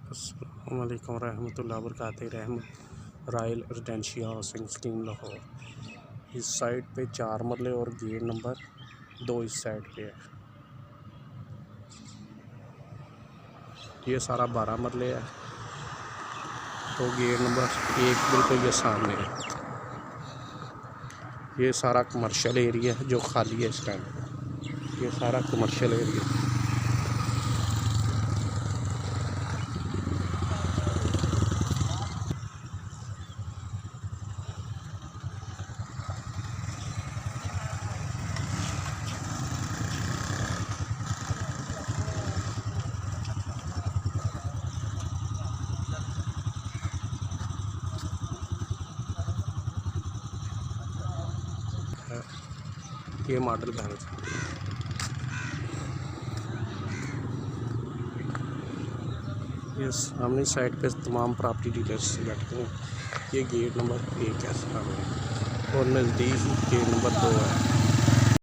अस्सलाम वालेकुम रहमतुल्लाहि व बरकातुहू। Royal residential housing scheme Lahore. इस साइड पे 4 मरले और गेट नंबर 2 इस साइड पे है। ये सारा 12 मरले है, तो गेट नंबर 1 बिल्कुल ये सामने है। ये सारा कमर्शियल एरिया है जो खाली है इस टाइम। ये सारा कमर्शियल एरिया है। ये मॉडल बैंक ये सामने साइड पे तमाम प्रॉपर्टी डीलर्स बैठे हैं। ये गेट नंबर 1 है सामने और नज़दीक गेट नंबर 2 है।